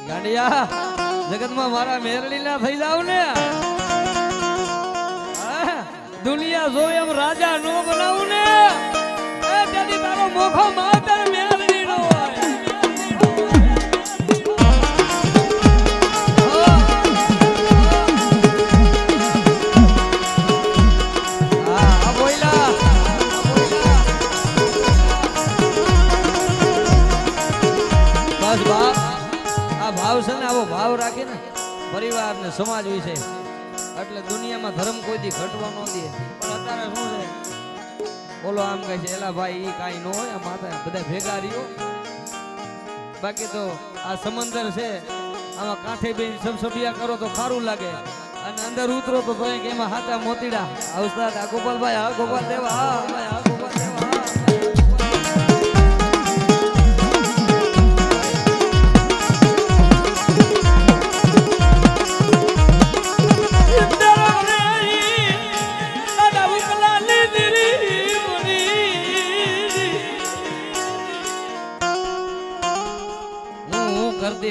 ગાંડિયા જગતમાં મારા મેરડી ના થઈ જાવ ને દુનિયા જો એમ રાજા નો બનાવું ને ત્યાંથી તારો મોખો માતર મેરડી નો હોય ભાવ છે ને આવો ભાવ રાખે ને પરિવાર ને સમાજ વિશે એટલે દુનિયામાં ધર્મ કોઈ દી ઘટવા ન દે. પણ અત્યારે શું છે બોલો આમ કહે છે એલા ભાઈ ઈ કાઈ ન હોય માતા બધા ભેગા રહ્યો. બાકી તો આ સમંદર છે આમાં કાંઠે બેન સબસબિયા કરો તો સારું લાગે અને અંદર ઉતરો તો કે એમાં હાથા મોતીડા આવતા આ ગોપાલભાઈ હા ગોપાલ દેવા હા ભાઈ હા ગોપાલ દેવા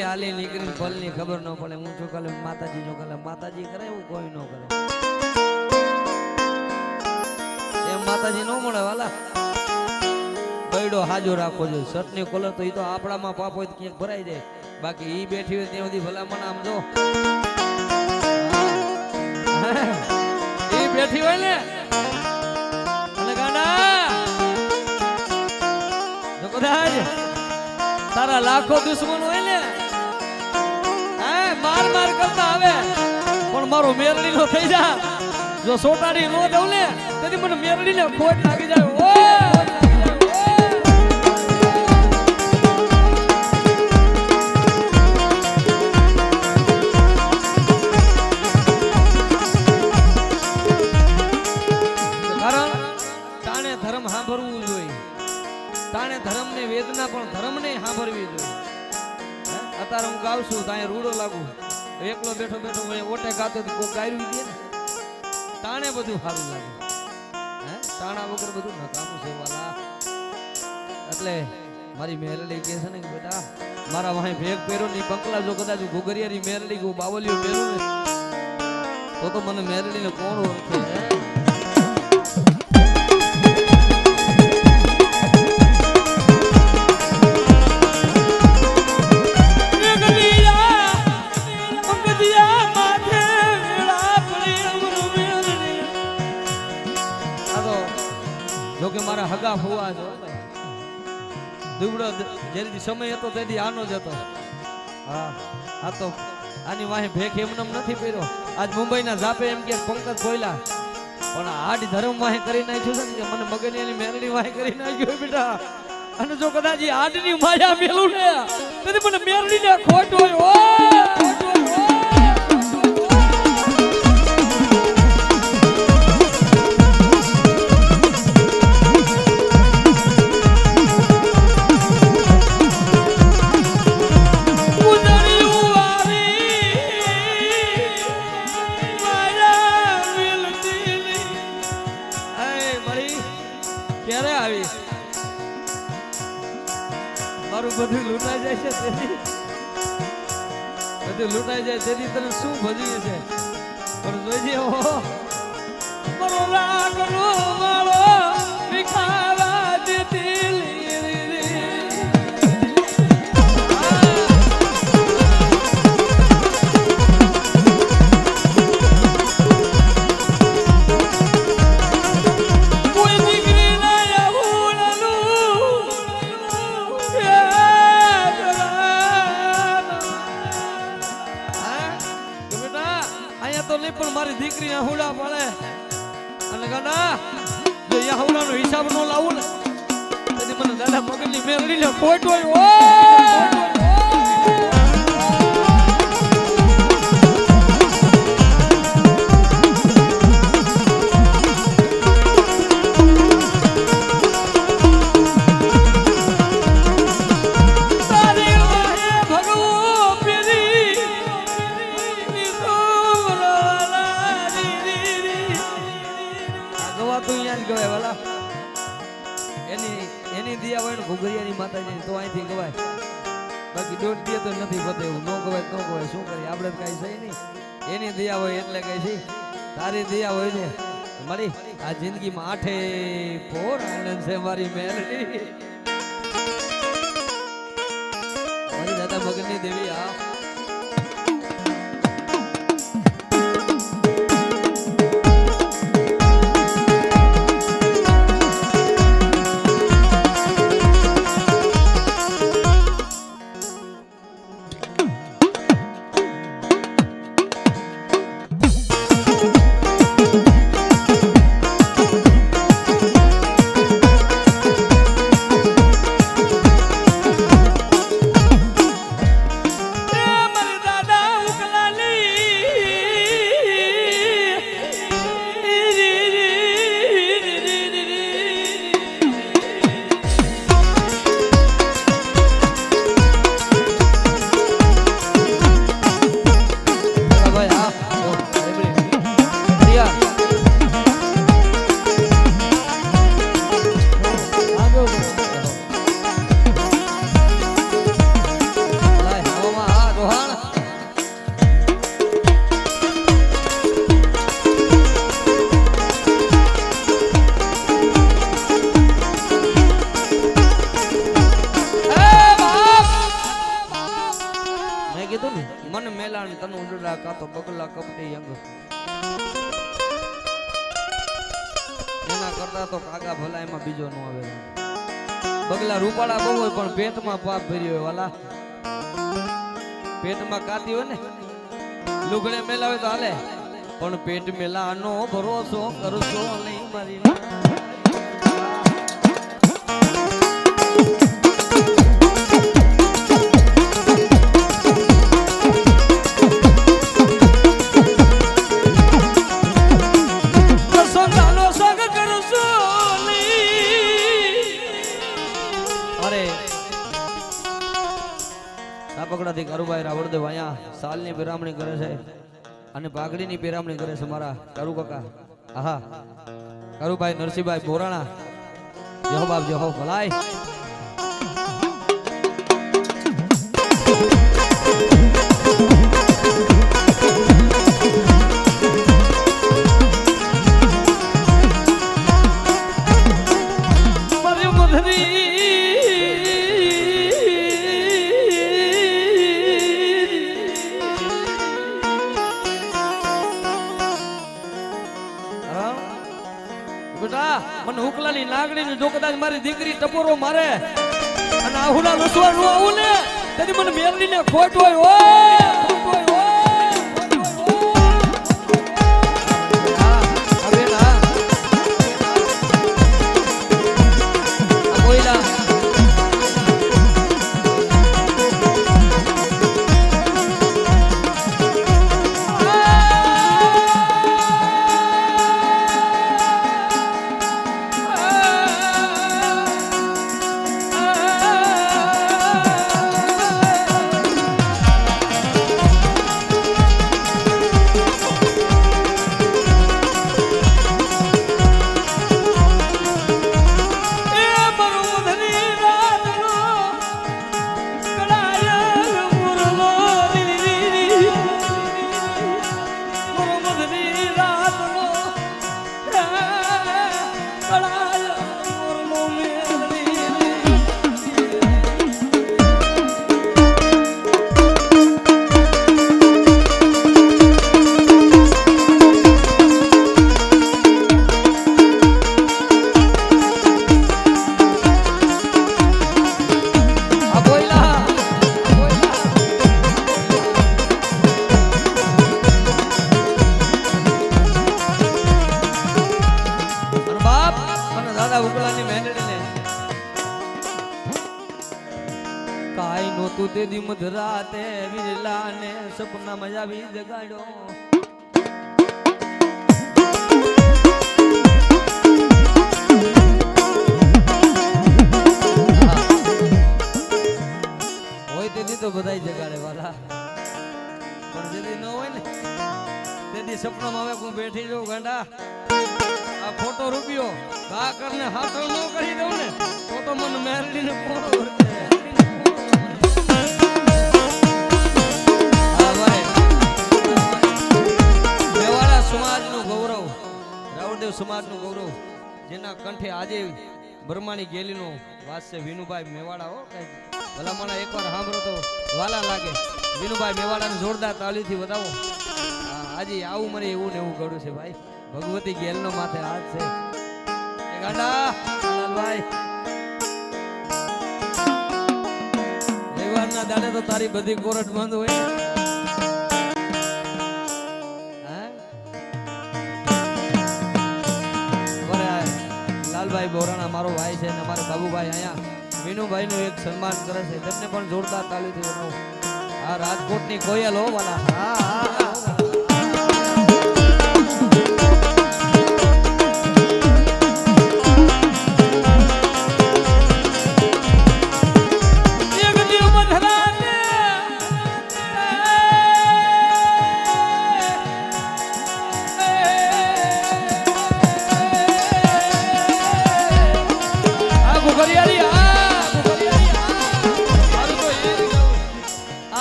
હાલી નીકળી ફલ ની ખબર ન પડે હું છું કાલે માતાજી નો કાલે માતાજી કરે એવું કોઈ ન કરે એમ માતાજી ન મળે વાલા બૈડો હાજો રાખવો જોઈએ. શર્ટ ની કોલર તો ઈ તો આપણામાં પાપ હોય તો ક્યાંક ભરાઈ જાય બાકી ઈ બેઠી હોય ત્યાં સુધી ભલામણ આમ જો ઈ બેઠી હોય ને અને ગાંડા જો કદાચ તારા લાખો દુશ્મન હોય ને માર માર કરતા આવે પણ મારો મેરડી નો થઈ જા જો સોટાડી નો દઉં ને તેથી મને મેરડી ને ખોટ લાગી જાય. કારણ તાણે ધર્મ સાંભળવું જોઈએ તાણે ધર્મ ને વેદના પણ ધર્મ ને સાંભળવી જોઈએ. અત્યારે હું ગાઉં છું ત્યાં રૂડો લાગુ એકલો બેઠો બેઠો ઓટે ગાતો કોઈ ગાયરું દે ને તાણે બધું સારું લાગે તાણા વગર બધું નકામું છે વાલા. એટલે મારી મેરડી કે છે ને કે બેટા મારા વાહે ભેગ પહેરો ની બંકલા જો કદાચ ઘુઘરિયાની મેરડી ગયું બાવલિયું પહેરું ને તો મને મેરડી ને કોણ ઓળખે જોકે મારા હગા ફુવા છો દુબળો જેથી સમય હતો તેથી આનો જ હતો. હા આ તો આની વાહે ભેખ એમનેમ નથી પહેર્યો. આજ મુંબઈના ઝાપે એમ કે પંકજ કોયલા પણ આડી ધર્મ વાહે કરી નાખ્યું છે ને કે મને મગની એની મેલડી વાહે કરી નાખ્યું બેટા. અને જો કદાચ આડની માયા મેલું ને તેથી મને મેલડી ને ખોટ હોય મારું બધું લૂંટાઈ જાય છે બધું લૂંટાઈ જાય તેથી તને શું ભજ્યું છે પણ જોઈજે મારો લાગનો મારો વિખાવા દીધી પણ મારી દીકરી હુડા પડે અને ગાડા જો યા હુડાનો હિસાબ નો લાવું ને તેથી મને દાદા મગજની મેરડી ને ખોટ હોય એની દિયા હોય ને ઘુઘરિયાની માતાજી તો અહીંથી ગવાય બાકી એ દોઢ દે તો નથી પતે એવું નો કહેવાય તો કહેવાય શું કરીએ આપણે તો કઈ છે નહીં એની દયા હોય એટલે કઈ છે તારી દયા હોય ને મારી આ જિંદગીમાં આઠે પોર આનંદ છે મારી મેલડી મારી દાદા મગનની દેવી આ મન મેલાણ તન ઉડડા કા તો બગલા કપટી અંગ એના કરતા તો કાગા ભલા એમાં બીજો નો આવે બગલા રૂપાળા બહુ હોય પણ પેટમાં પાપ ભર્યો હોય વાલા પેટમાં કાતી હોય ને લુગડે મેલાવે તો હાલે પણ પેટ મેલાનો ભરોસો કરશો નહીં મારી પકડાથી કારુભાઈ રાવળદેવ અહીંયા સાલની પેરામણી કરે છે અને પાઘડીની પેરામણી કરે છે મારા કારુ કાકા આહા કારુભાઈ નરસિંહભાઈ બોરાણા જય હો બાપ જય હો ભલાઈ મને હુકલાની નાગડીની જો કદાચ મારી દીકરી ટપોરો મારે અને આહુડા લસવા નો આવું ને તેની મને મેલડીને ખોટ હોય કાઈ નોતું તે દી મધરાતે વિરલાને સપના મજા વી જગાડ્યો હોય તે દી તો બધાય જગાડે વાલા પણ જે દી ન હોય ને તે દી સપનામાં આવે હું બેઠી જાઉં ગાંડા આ ફોટો રૂપિયો કા કરને હાથો ન કરી દઉં ને તો મને મેરડીને ફોટો સમાજનું ગૌરવ જેના કંઠે આજે બ્રહ્માની ગેલીનો વાસ છે વિનુભાઈ મેવાડા હો કઈ ભલામણા એકવાર સાંભળો તો વાલા લાગે વિનુભાઈ મેવાડાને જોરદાર તાળીથી વધાવો આજે આવું મને એવું ને એવું ગળું છે ભાઈ ભગવતી ગેલનો માથે હાથ છે એ ગાંડા લાલભાઈ રવિવારના દાડે તો તારી બધી કોરટ બંધ હોય લાલભાઈ બોરાણા મારો ભાઈ છે અને અમારા બાબુભાઈ અહીંયા વિનુભાઈ નું એક સન્માન કરે છે તેમને પણ જોરદાર તાળીથી વધાવો આ રાજકોટની કોયલ હો વાલા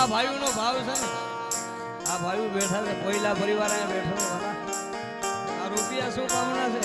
ભાઈઓનો ભાવ છે ને આ ભાઈઓ બેઠા છે કોયલા પરિવાર અહીંયા બેઠો છે આ રૂપિયા શું કામના છે